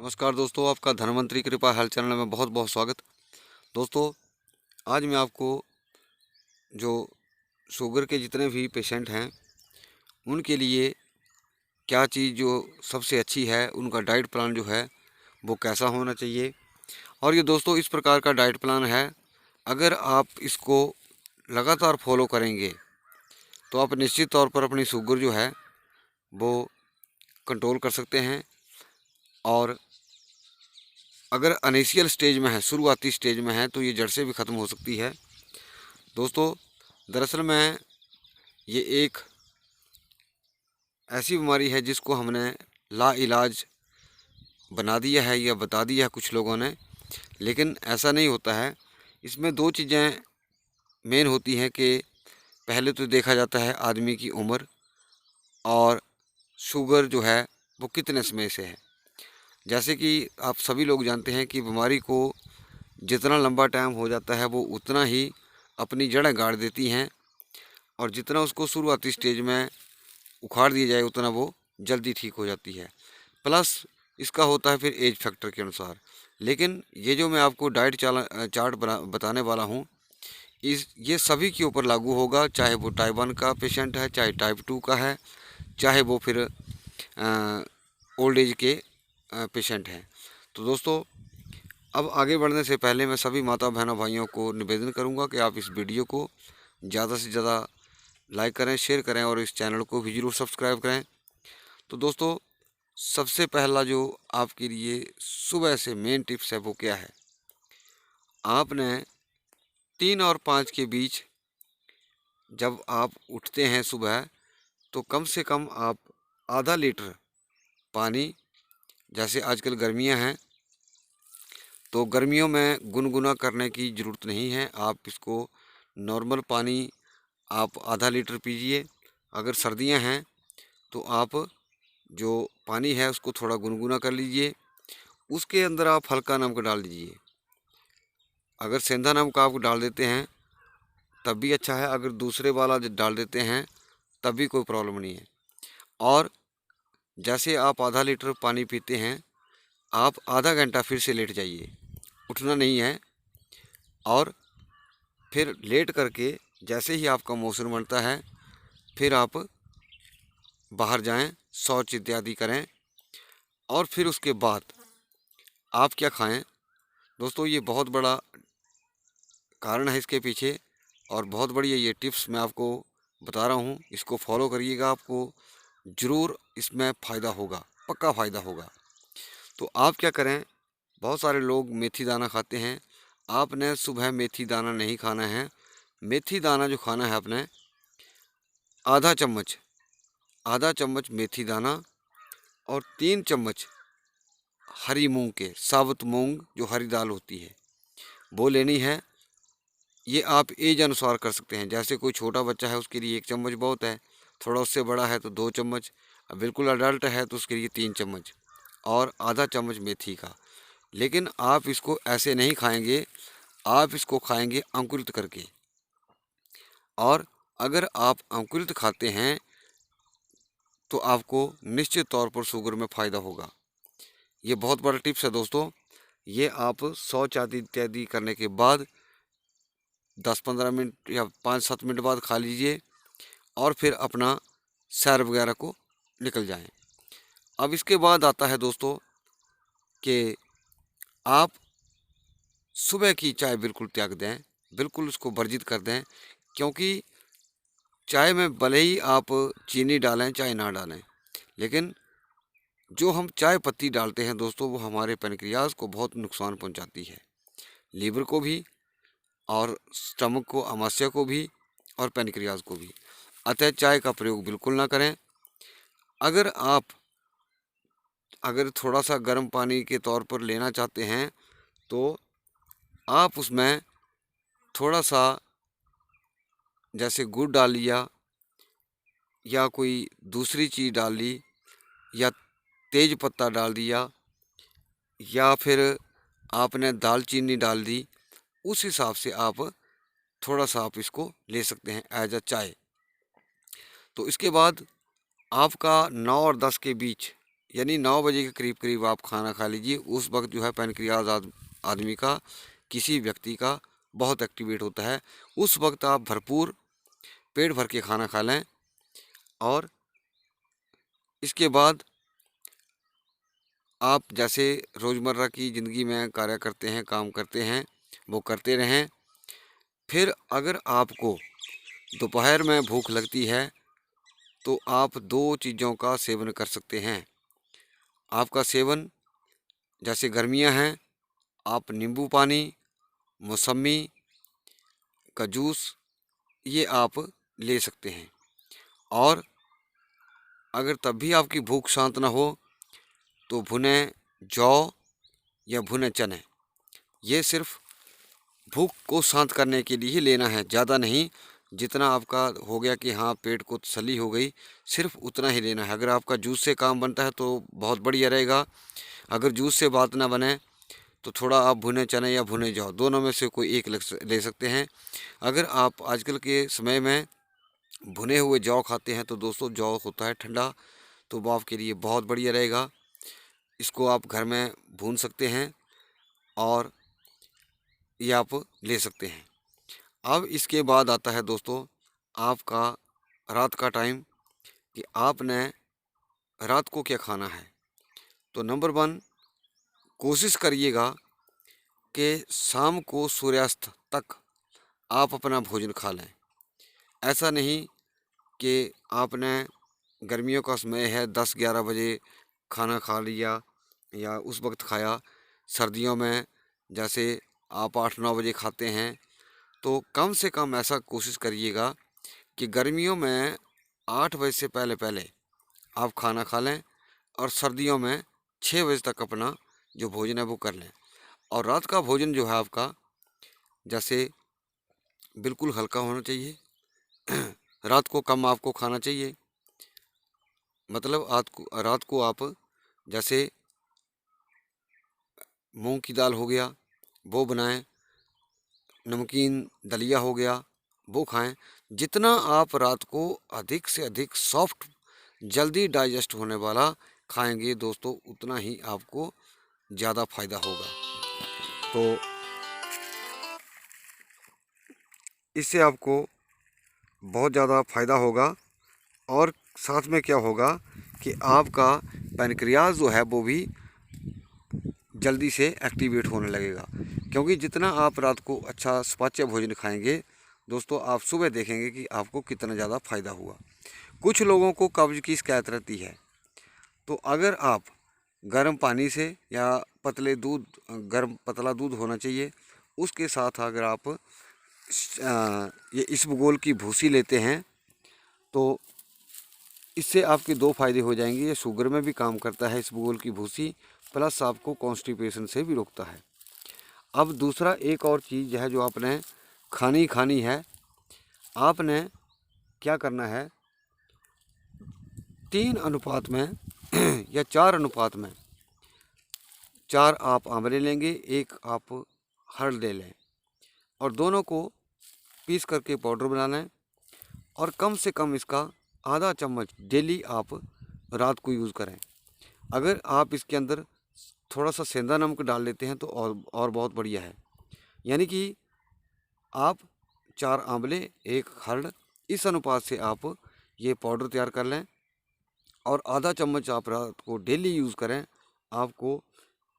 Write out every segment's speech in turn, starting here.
नमस्कार दोस्तों, आपका धनवंतरी कृपा हेल्थ चैनल में बहुत बहुत स्वागत। दोस्तों, आज मैं आपको जो शुगर के जितने भी पेशेंट हैं उनके लिए क्या चीज़ जो सबसे अच्छी है, उनका डाइट प्लान जो है वो कैसा होना चाहिए। और ये दोस्तों इस प्रकार का डाइट प्लान है, अगर आप इसको लगातार फॉलो करेंगे तो आप निश्चित तौर पर अपनी शुगर जो है वो कंट्रोल कर सकते हैं। और अगर इनिशियल स्टेज में है, शुरुआती स्टेज में है, तो ये जड़ से भी ख़त्म हो सकती है। दोस्तों, दरअसल में ये एक ऐसी बीमारी है जिसको हमने लाइलाज बना दिया है या बता दिया है कुछ लोगों ने, लेकिन ऐसा नहीं होता है। इसमें दो चीज़ें मेन होती हैं कि पहले तो देखा जाता है आदमी की उम्र और शुगर जो है वो कितने समय से है। जैसे कि आप सभी लोग जानते हैं कि बीमारी को जितना लंबा टाइम हो जाता है वो उतना ही अपनी जड़ें गाड़ देती हैं, और जितना उसको शुरुआती स्टेज में उखाड़ दिया जाए उतना वो जल्दी ठीक हो जाती है। प्लस इसका होता है फिर एज फैक्टर के अनुसार। लेकिन ये जो मैं आपको डाइट चार्ट बताने वाला हूँ, ये सभी के ऊपर लागू होगा, चाहे वो टाइप 1 का पेशेंट है, चाहे टाइप 2 का है, चाहे वो फिर ओल्ड एज के पेशेंट हैं। तो दोस्तों, अब आगे बढ़ने से पहले मैं सभी माता बहनों भाइयों को निवेदन करूंगा कि आप इस वीडियो को ज़्यादा से ज़्यादा लाइक करें, शेयर करें और इस चैनल को भी ज़रूर सब्सक्राइब करें। तो दोस्तों, सबसे पहला जो आपके लिए सुबह से मेन टिप्स है वो क्या है, आपने 3 और 5 के बीच जब आप उठते हैं सुबह, तो कम से कम आप आधा लीटर पानी, जैसे आजकल गर्मियां हैं तो गर्मियों में गुनगुना करने की ज़रूरत नहीं है, आप इसको नॉर्मल पानी आप आधा लीटर पीजिए। अगर सर्दियां हैं तो आप जो पानी है उसको थोड़ा गुनगुना कर लीजिए, उसके अंदर आप हल्का नमक डाल दीजिए। अगर सेंधा नमक आप डाल देते हैं तब भी अच्छा है, अगर दूसरे वाला डाल देते हैं तब भी कोई प्रॉब्लम नहीं है। और जैसे आप आधा लीटर पानी पीते हैं, आप आधा घंटा फिर से लेट जाइए, उठना नहीं है। और फिर लेट करके जैसे ही आपका मोशन बनता है फिर आप बाहर जाएं, शौच इत्यादि करें, और फिर उसके बाद आप क्या खाएं। दोस्तों, ये बहुत बड़ा कारण है इसके पीछे, और बहुत बढ़िया ये टिप्स मैं आपको बता रहा हूँ, इसको फॉलो करिएगा, आपको ज़रूर इसमें फ़ायदा होगा, पक्का फ़ायदा होगा। तो आप क्या करें, बहुत सारे लोग मेथी दाना खाते हैं, आपने सुबह मेथी दाना नहीं खाना है। मेथी दाना जो खाना है आपने आधा चम्मच, आधा चम्मच मेथी दाना और 3 चम्मच हरी मूंग के, साबुत मूंग जो हरी दाल होती है वो लेनी है। ये आप एज अनुसार कर सकते हैं, जैसे कोई छोटा बच्चा है उसके लिए 1 चम्मच बहुत है, थोड़ा उससे बड़ा है तो 2 चम्मच, बिल्कुल अडल्ट है तो उसके लिए 3 चम्मच और आधा चम्मच मेथी का। लेकिन आप इसको ऐसे नहीं खाएंगे, आप इसको खाएंगे अंकुरित करके। और अगर आप अंकुरित खाते हैं तो आपको निश्चित तौर पर शुगर में फ़ायदा होगा। ये बहुत बड़ा टिप्स है दोस्तों। ये आप शौच आदि इत्यादि करने के बाद 10-15 मिनट या 5-7 मिनट बाद खा लीजिए, और फिर अपना सैर वगैरह को निकल जाएं। अब इसके बाद आता है दोस्तों कि आप सुबह की चाय बिल्कुल त्याग दें, बिल्कुल उसको वर्जित कर दें, क्योंकि चाय में भले ही आप चीनी डालें चाहे ना डालें, लेकिन जो हम चाय पत्ती डालते हैं दोस्तों वो हमारे पेनक्रियाज को बहुत नुकसान पहुंचाती है, लीवर को भी और स्टमक को, आमाशय को भी और पेनक्रियाज को भी। अतः चाय का प्रयोग बिल्कुल ना करें। अगर आप थोड़ा सा गर्म पानी के तौर पर लेना चाहते हैं तो आप उसमें थोड़ा सा जैसे गुड़ डाल लिया या कोई दूसरी चीज़ डाल ली या तेज पत्ता डाल दिया या फिर आपने दालचीनी डाल दी, उस हिसाब से आप थोड़ा सा आप इसको ले सकते हैं एज अ चाय। तो इसके बाद आपका 9 और 10 के बीच यानी 9 बजे के करीब करीब आप खाना खा लीजिए। उस वक्त जो है पैनक्रियाज आदमी का, किसी व्यक्ति का बहुत एक्टिवेट होता है। उस वक्त आप भरपूर पेट भर के खाना खा लें और इसके बाद आप जैसे रोज़मर्रा की ज़िंदगी में कार्य करते हैं, काम करते हैं, वो करते रहें। फिर अगर आपको दोपहर में भूख लगती है तो आप दो चीज़ों का सेवन कर सकते हैं। आपका सेवन, जैसे गर्मियां हैं, आप नींबू पानी, मौसम्मी का जूस ये आप ले सकते हैं। और अगर तब भी आपकी भूख शांत ना हो तो भुने जौ या भुने चने, ये सिर्फ भूख को शांत करने के लिए ही लेना है, ज़्यादा नहीं। जितना आपका हो गया कि हाँ पेट को तसल्ली हो गई, सिर्फ उतना ही लेना है। अगर आपका जूस से काम बनता है तो बहुत बढ़िया रहेगा। अगर जूस से बात ना बने तो थोड़ा आप भुने चने या भुने जौ, दोनों में से कोई एक ले सकते हैं। अगर आप आजकल के समय में भुने हुए जौ खाते हैं तो दोस्तों जौ होता है ठंडा, तो वो आपके लिए बहुत बढ़िया रहेगा। इसको आप घर में भून सकते हैं और ये आप ले सकते हैं। अब इसके बाद आता है दोस्तों आपका रात का टाइम, कि आपने रात को क्या खाना है। तो नंबर 1, कोशिश करिएगा कि शाम को सूर्यास्त तक आप अपना भोजन खा लें। ऐसा नहीं कि आपने, गर्मियों का समय है, 10-11 बजे खाना खा लिया या उस वक्त खाया। सर्दियों में जैसे आप 8-9 बजे खाते हैं, तो कम से कम ऐसा कोशिश करिएगा कि गर्मियों में 8 बजे से पहले पहले आप खाना खा लें और सर्दियों में 6 बजे तक अपना जो भोजन है वो कर लें। और रात का भोजन जो है आपका, जैसे बिल्कुल हल्का होना चाहिए। रात को कम आपको खाना चाहिए। मतलब रात को आप जैसे मूंग की दाल हो गया वो बनाएं, नमकीन दलिया हो गया वो खाएं। जितना आप रात को अधिक से अधिक सॉफ्ट, जल्दी डाइजेस्ट होने वाला खाएंगे दोस्तों, उतना ही आपको ज़्यादा फायदा होगा। तो इससे आपको बहुत ज़्यादा फायदा होगा। और साथ में क्या होगा कि आपका पैनक्रियाज जो है वो भी जल्दी से एक्टिवेट होने लगेगा। क्योंकि जितना आप रात को अच्छा सुपाच्य भोजन खाएंगे दोस्तों, आप सुबह देखेंगे कि आपको कितना ज़्यादा फायदा हुआ। कुछ लोगों को कब्ज की शिकायत रहती है, तो अगर आप गर्म पानी से या गर्म पतला दूध होना चाहिए, उसके साथ अगर आप ये इसबगोल की भूसी लेते हैं तो इससे आपके दो फायदे हो जाएंगे। ये शुगर में भी काम करता है इसबगोल की भूसी, प्लस आपको कॉन्स्टिपेशन से भी रोकता है। अब दूसरा एक और चीज़ है जो आपने खानी है। आपने क्या करना है, 3 अनुपात में या 4 अनुपात में 4 आप आंवले लेंगे, 1 आप हर्ड ले लें और दोनों को पीस करके पाउडर बना लें। और कम से कम इसका आधा चम्मच डेली आप रात को यूज़ करें। अगर आप इसके अंदर थोड़ा सा सेंधा नमक डाल लेते हैं तो और बहुत बढ़िया है। यानी कि आप 4 आंवले 1 हर्ड, इस अनुपात से आप ये पाउडर तैयार कर लें और आधा चम्मच आप रात को डेली यूज़ करें। आपको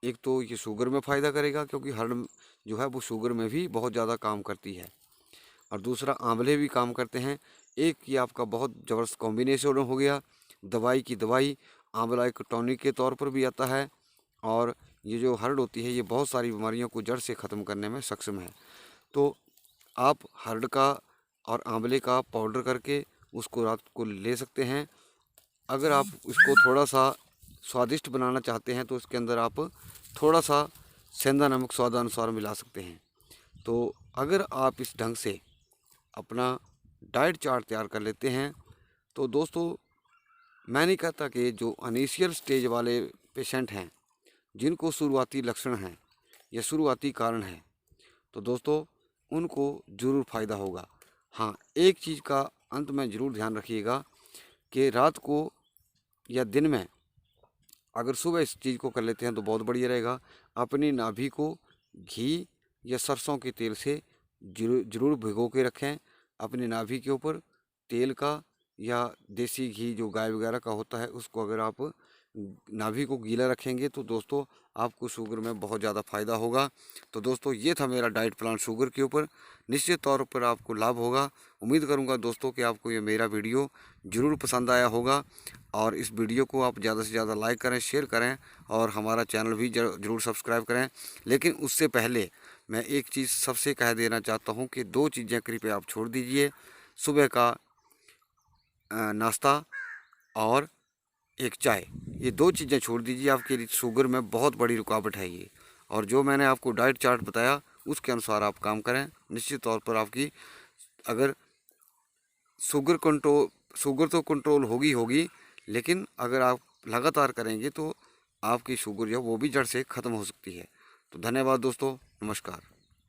एक तो ये शुगर में फ़ायदा करेगा, क्योंकि हर्ड जो है वो शुगर में भी बहुत ज़्यादा काम करती है, और दूसरा आंवले भी काम करते हैं। एक ये आपका बहुत ज़बरदस्त कॉम्बिनेशन हो गया, दवाई की दवाई। आंवला एक टॉनिक के तौर पर भी आता है, और ये जो हर्ड होती है ये बहुत सारी बीमारियों को जड़ से ख़त्म करने में सक्षम है। तो आप हर्ड का और आंवले का पाउडर करके उसको रात को ले सकते हैं। अगर आप इसको थोड़ा सा स्वादिष्ट बनाना चाहते हैं तो इसके अंदर आप थोड़ा सा सेंधा नमक स्वादानुसार मिला सकते हैं। तो अगर आप इस ढंग से अपना डाइट चार्ट तैयार कर लेते हैं तो दोस्तों, मैं नहीं कहता कि जो इनिशियल स्टेज वाले पेशेंट हैं, जिनको शुरुआती लक्षण हैं या शुरुआती कारण है, तो दोस्तों उनको ज़रूर फ़ायदा होगा। हाँ, एक चीज़ का अंत में ज़रूर ध्यान रखिएगा कि रात को या दिन में अगर सुबह इस चीज़ को कर लेते हैं तो बहुत बढ़िया रहेगा। अपनी नाभि को घी या सरसों के तेल से जरूर भिगो के रखें। अपनी नाभि के ऊपर तेल का या देसी घी जो गाय वगैरह का होता है उसको अगर आप नाभि को गीला रखेंगे तो दोस्तों आपको शुगर में बहुत ज़्यादा फ़ायदा होगा। तो दोस्तों ये था मेरा डाइट प्लान शुगर के ऊपर। निश्चित तौर पर आपको लाभ होगा। उम्मीद करूंगा दोस्तों कि आपको ये मेरा वीडियो ज़रूर पसंद आया होगा और इस वीडियो को आप ज़्यादा से ज़्यादा लाइक करें, शेयर करें और हमारा चैनल भी ज़रूर सब्सक्राइब करें। लेकिन उससे पहले मैं एक चीज़ सबसे कह देना चाहता हूँ कि 2 चीज़ें कृपया आप छोड़ दीजिए। सुबह का नाश्ता और एक चाय, ये 2 चीज़ें छोड़ दीजिए। आपके लिए शुगर में बहुत बड़ी रुकावट है ये। और जो मैंने आपको डाइट चार्ट बताया उसके अनुसार आप काम करें। निश्चित तौर पर आपकी अगर शुगर तो कंट्रोल होगी, लेकिन अगर आप लगातार करेंगे तो आपकी शुगर जो वो भी जड़ से ख़त्म हो सकती है। तो धन्यवाद दोस्तों, नमस्कार।